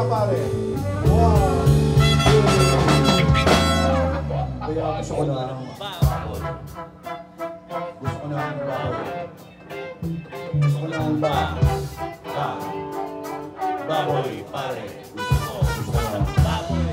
pare. Wow. Kaya gusto ko na ang baboy. Gusto ko na ang baboy. Gusto ko na ang baboy, pare. Gusto ko na ang baboy.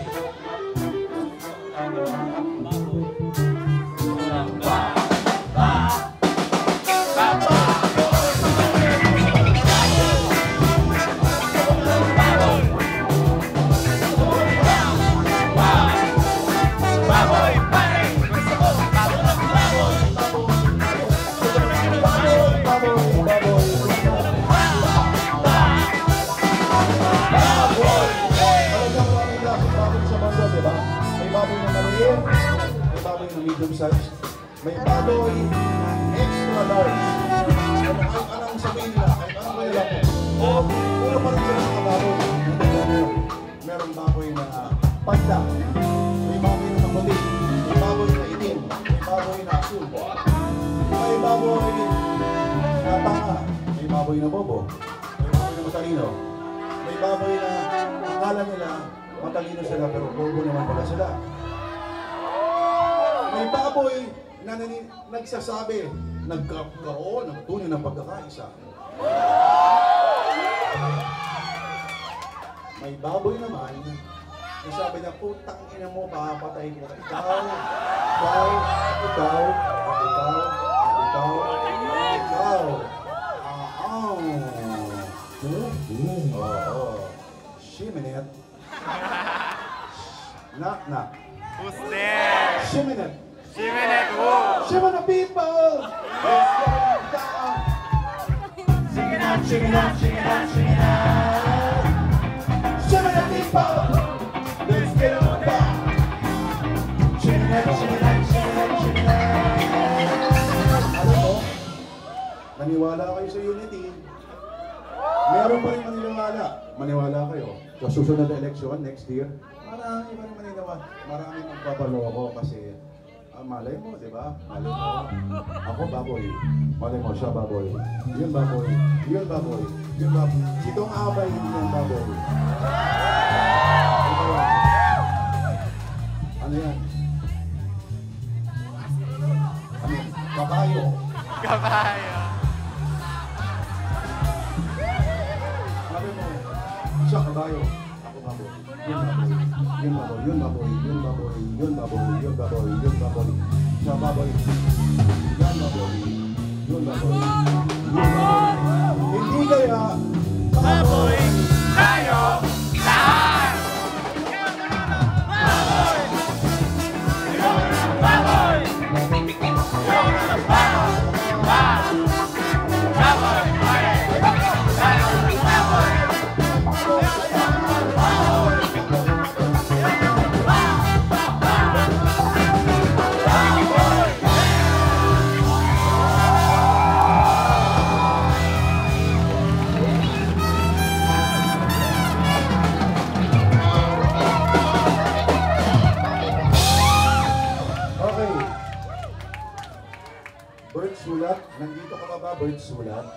May baboy na medium size, may baboy na extra large. Anong sabihin nila? Anong malaki? Puro pa rin sila mga baboy. Merong baboy na panda, may baboy na maputi, may baboy na itim, may baboy na asul, may baboy na tanga, may baboy na bobo, may baboy na matalino, may baboy na akala nila matalino sila pero bobo naman pala sila. May baboy na nagsasabi, nagkakaroon ng tunay ng pagkakaisa. May baboy naman na sabi na, putang ina mo, papatay ko. Ikaw. Shiminette. Knock. Who's there? Shiminette. Shiminette who? Shiminette people! Let's get down! Sing it out, sing it out, sing it out, sing it out! Shiminette people! Let's get on down! Shiminette, shiminette, shiminette, shiminette! Alam mo, naniwala kayo sa unity. Meron pa rin maniwala kayo. Sa susunod na eleksyon, next year, marami pa rin maniniwala. Marami magpapaloko kasi malay mo, di ba? Malay mo. Ako baboy. Malay mo, siya baboy. Yun baboy. Yun baboy. Yun baboy. Itong abay, hindi yung baboy. Ano yan? Ano yan? Kabayo. Kabayo. Malay mo, siya kabayo. Ako baboy. Yun baboy. Yun baboy. Yun baboy. Yun baboy. Yun baboy. Yun baboy. Siya baboy. Yan baboy. Yun baboy. Yun baboy. Hindi kaya Baboy tayo lahat! Baboy! Bird Sulat, nandito ka pa ba, Bird Sulat?